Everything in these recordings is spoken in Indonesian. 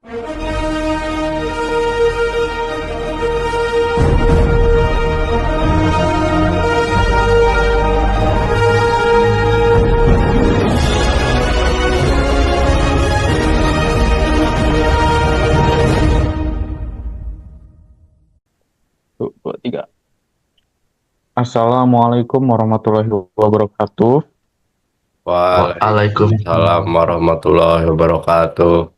Satu, dua, tiga. Assalamualaikum warahmatullahi wabarakatuh. Waalaikumsalam warahmatullahi wabarakatuh.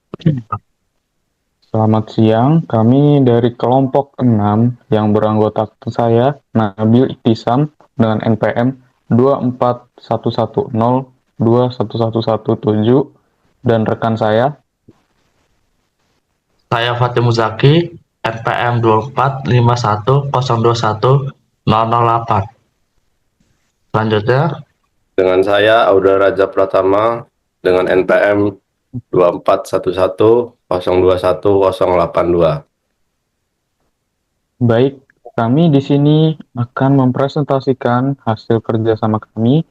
Selamat siang, kami dari kelompok 6 yang beranggotakan saya, Nabil Iktisam, dengan NPM 24110211117 dan rekan saya. Saya Fatim Muzaki, NPM 24510210008. Selanjutnya, Dengan saya Audra Raja Pratama dengan NPM 24110210082. Baik, kami di sini akan mempresentasikan hasil kerjasama kami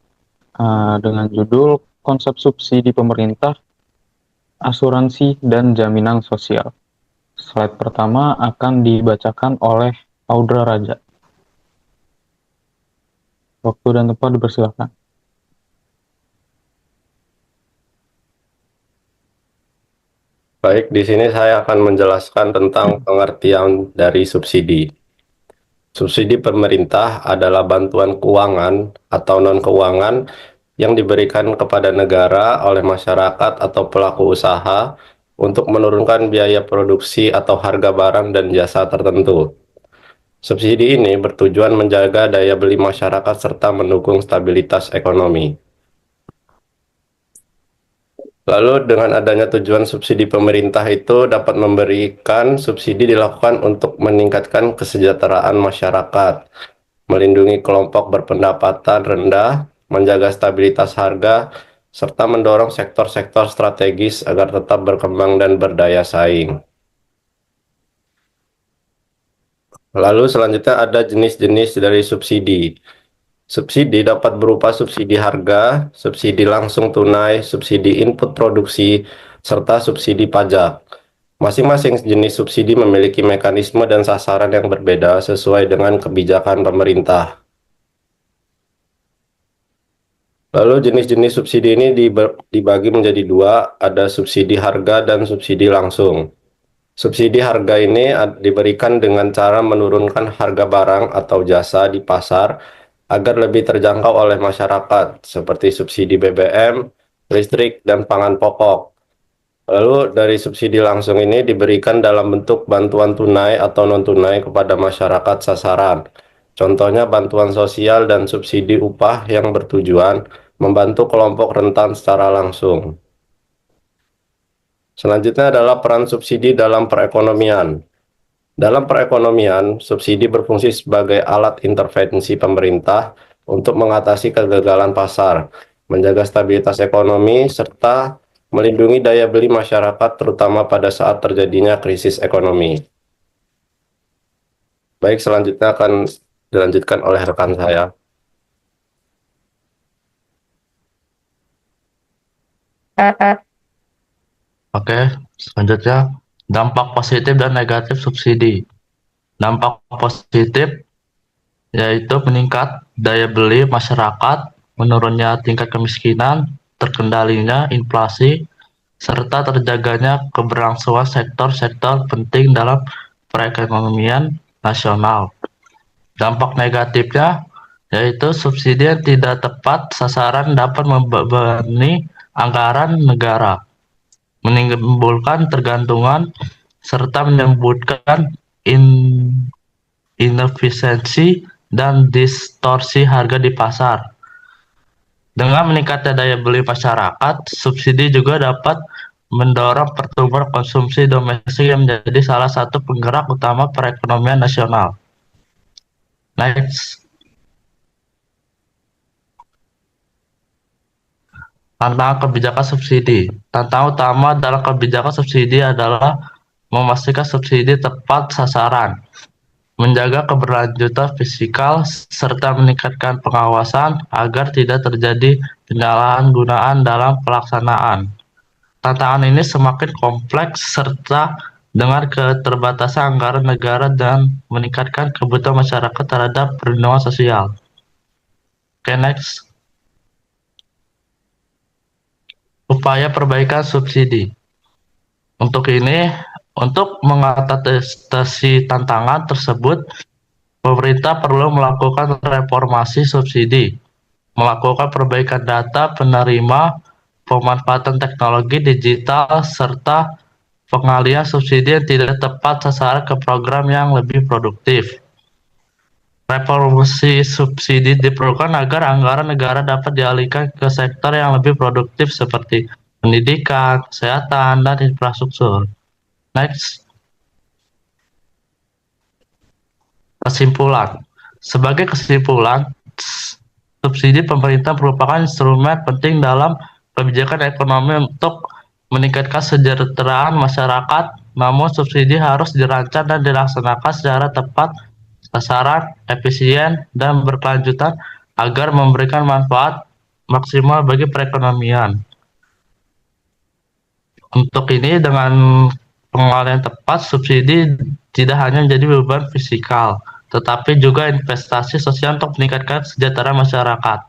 dengan judul konsep subsidi pemerintah, asuransi, dan jaminan sosial. Slide pertama akan dibacakan oleh Audra Raja. Waktu dan tempat dipersilakan. Baik, di sini saya akan menjelaskan tentang pengertian dari subsidi. Subsidi pemerintah adalah bantuan keuangan atau non-keuangan yang diberikan kepada negara oleh masyarakat atau pelaku usaha untuk menurunkan biaya produksi atau harga barang dan jasa tertentu. Subsidi ini bertujuan menjaga daya beli masyarakat serta mendukung stabilitas ekonomi. Lalu dengan adanya tujuan subsidi pemerintah itu dapat memberikan subsidi dilakukan untuk meningkatkan kesejahteraan masyarakat, melindungi kelompok berpendapatan rendah, menjaga stabilitas harga, serta mendorong sektor-sektor strategis agar tetap berkembang dan berdaya saing. Lalu selanjutnya ada jenis-jenis dari subsidi. Subsidi dapat berupa subsidi harga, subsidi langsung tunai, subsidi input produksi, serta subsidi pajak. Masing-masing jenis subsidi memiliki mekanisme dan sasaran yang berbeda sesuai dengan kebijakan pemerintah. Lalu jenis-jenis subsidi ini dibagi menjadi dua, ada subsidi harga dan subsidi langsung. Subsidi harga ini diberikan dengan cara menurunkan harga barang atau jasa di pasar agar lebih terjangkau oleh masyarakat, seperti subsidi BBM, listrik, dan pangan pokok. Lalu dari subsidi langsung ini diberikan dalam bentuk bantuan tunai atau non-tunai kepada masyarakat sasaran. Contohnya bantuan sosial dan subsidi upah yang bertujuan membantu kelompok rentan secara langsung. Selanjutnya adalah peran subsidi dalam perekonomian. Dalam perekonomian, subsidi berfungsi sebagai alat intervensi pemerintah untuk mengatasi kegagalan pasar, menjaga stabilitas ekonomi, serta melindungi daya beli masyarakat terutama pada saat terjadinya krisis ekonomi. Baik, selanjutnya akan dilanjutkan oleh rekan saya. oke, selanjutnya dampak positif dan negatif subsidi. Dampak positif yaitu meningkat daya beli masyarakat, menurunnya tingkat kemiskinan, terkendalinya inflasi, serta terjaganya keberlangsungan sektor-sektor penting dalam perekonomian nasional. Dampak negatifnya yaitu subsidi yang tidak tepat sasaran dapat membebani anggaran negara, menimbulkan tergantungan, serta menimbulkan inefisiensi dan distorsi harga di pasar. Dengan meningkatnya daya beli masyarakat, subsidi juga dapat mendorong pertumbuhan konsumsi domestik yang menjadi salah satu penggerak utama perekonomian nasional. Next. Tantangan kebijakan subsidi. Tantangan utama dalam kebijakan subsidi adalah memastikan subsidi tepat sasaran, menjaga keberlanjutan fiskal, serta meningkatkan pengawasan agar tidak terjadi penyalahgunaan dalam pelaksanaan. Tantangan ini semakin kompleks serta dengan keterbatasan anggaran negara dan meningkatkan kebutuhan masyarakat terhadap perlindungan sosial. Oke, next. Upaya perbaikan subsidi. Untuk ini, untuk mengatasi tantangan tersebut, pemerintah perlu melakukan reformasi subsidi, melakukan perbaikan data penerima, pemanfaatan teknologi digital, serta pengalihan subsidi yang tidak tepat sasaran ke program yang lebih produktif. Reformasi subsidi diperlukan agar anggaran negara dapat dialihkan ke sektor yang lebih produktif seperti pendidikan, kesehatan, dan infrastruktur. Next. Kesimpulan. Sebagai kesimpulan, subsidi pemerintah merupakan instrumen penting dalam kebijakan ekonomi untuk meningkatkan kesejahteraan masyarakat, namun subsidi harus dirancang dan dilaksanakan secara tepat, sasaran, efisien, dan berkelanjutan agar memberikan manfaat maksimal bagi perekonomian. Untuk ini, dengan pengalihan tepat, subsidi tidak hanya menjadi beban fiskal, tetapi juga investasi sosial untuk meningkatkan kesejahteraan masyarakat.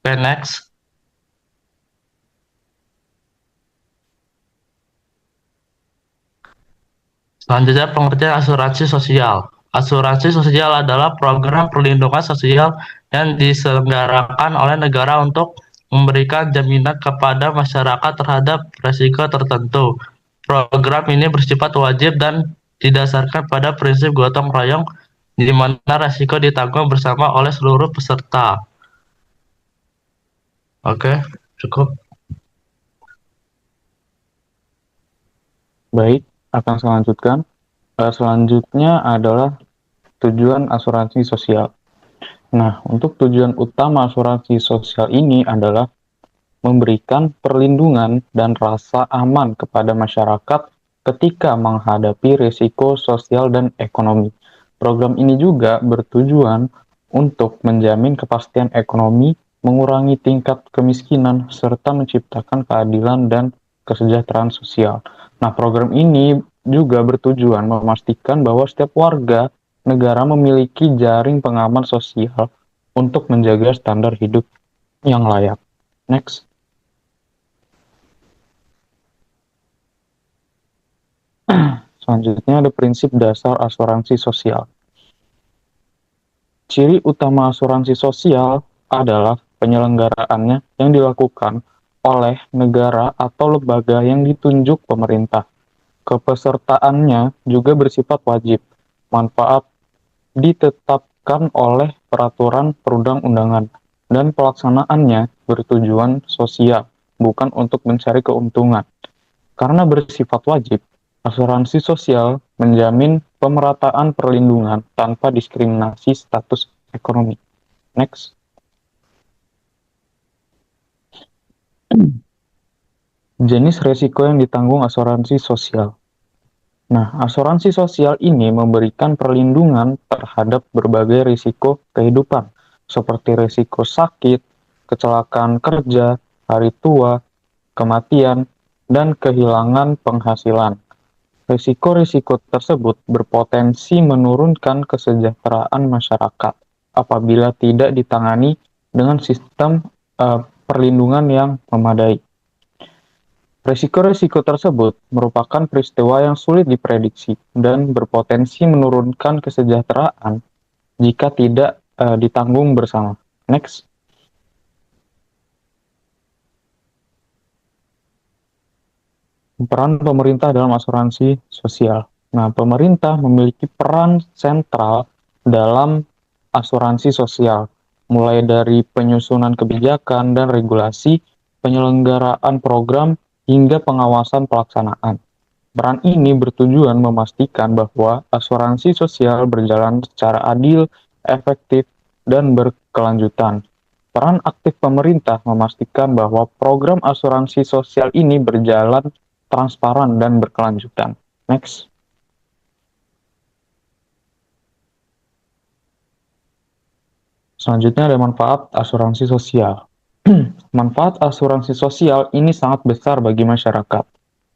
Oke, next. Selanjutnya, pengertian asuransi sosial. Asuransi sosial adalah program perlindungan sosial yang diselenggarakan oleh negara untuk memberikan jaminan kepada masyarakat terhadap risiko tertentu. Program ini bersifat wajib dan didasarkan pada prinsip gotong royong, di mana risiko ditanggung bersama oleh seluruh peserta. Oke, cukup. Baik, akan selanjutnya adalah tujuan asuransi sosial. Nah, untuk tujuan utama asuransi sosial ini adalah memberikan perlindungan dan rasa aman kepada masyarakat ketika menghadapi risiko sosial dan ekonomi. Program ini juga bertujuan untuk menjamin kepastian ekonomi, mengurangi tingkat kemiskinan, serta menciptakan keadilan dan kesejahteraan sosial. Nah, program ini juga bertujuan memastikan bahwa setiap warga negara memiliki jaring pengaman sosial untuk menjaga standar hidup yang layak. Next. Selanjutnya ada prinsip dasar asuransi sosial. Ciri utama asuransi sosial adalah penyelenggaraannya yang dilakukan oleh negara atau lembaga yang ditunjuk pemerintah. Kepesertaannya juga bersifat wajib. Manfaat ditetapkan oleh peraturan perundang-undangan dan pelaksanaannya bertujuan sosial, bukan untuk mencari keuntungan. Karena bersifat wajib, asuransi sosial menjamin pemerataan perlindungan tanpa diskriminasi status ekonomi. Next. Jenis risiko yang ditanggung asuransi sosial. Nah, asuransi sosial ini memberikan perlindungan terhadap berbagai risiko kehidupan, seperti risiko sakit, kecelakaan kerja, hari tua, kematian, dan kehilangan penghasilan. Risiko-risiko tersebut berpotensi menurunkan kesejahteraan masyarakat apabila tidak ditangani dengan sistem perlindungan yang memadai. Risiko-risiko tersebut merupakan peristiwa yang sulit diprediksi dan berpotensi menurunkan kesejahteraan jika tidak ditanggung bersama. Next. Peran pemerintah dalam asuransi sosial. Nah, pemerintah memiliki peran sentral dalam asuransi sosial, mulai dari penyusunan kebijakan dan regulasi, penyelenggaraan program, hingga pengawasan pelaksanaan. Peran ini bertujuan memastikan bahwa asuransi sosial berjalan secara adil, efektif, dan berkelanjutan. Peran aktif pemerintah memastikan bahwa program asuransi sosial ini berjalan transparan dan berkelanjutan. Next. Selanjutnya ada manfaat asuransi sosial. Manfaat asuransi sosial ini sangat besar bagi masyarakat,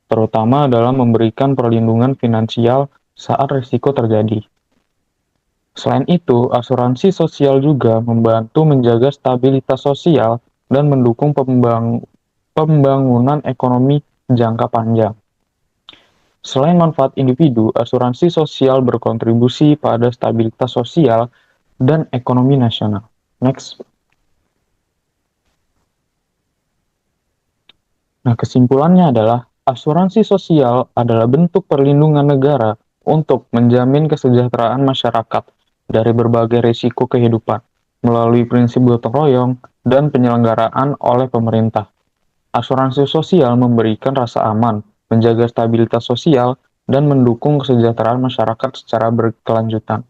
terutama dalam memberikan perlindungan finansial saat risiko terjadi. Selain itu, asuransi sosial juga membantu menjaga stabilitas sosial dan mendukung pembangunan ekonomi jangka panjang. Selain manfaat individu, asuransi sosial berkontribusi pada stabilitas sosial dan ekonomi nasional. Next. Nah, kesimpulannya adalah asuransi sosial adalah bentuk perlindungan negara untuk menjamin kesejahteraan masyarakat dari berbagai risiko kehidupan melalui prinsip gotong royong dan penyelenggaraan oleh pemerintah. Asuransi sosial memberikan rasa aman, menjaga stabilitas sosial, dan mendukung kesejahteraan masyarakat secara berkelanjutan.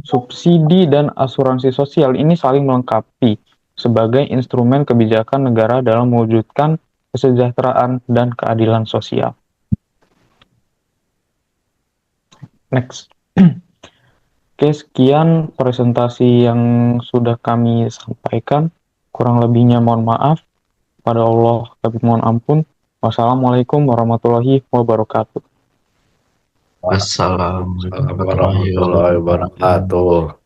Subsidi dan asuransi sosial ini saling melengkapi sebagai instrumen kebijakan negara dalam mewujudkan kesejahteraan dan keadilan sosial. Next. Oke, sekian presentasi yang sudah kami sampaikan. Kurang lebihnya mohon maaf. Pada Allah kami mohon ampun. Wassalamualaikum warahmatullahi wabarakatuh. Wassalamualaikum warahmatullahi warahmatullahi wabarakatuh. wabarakatuh.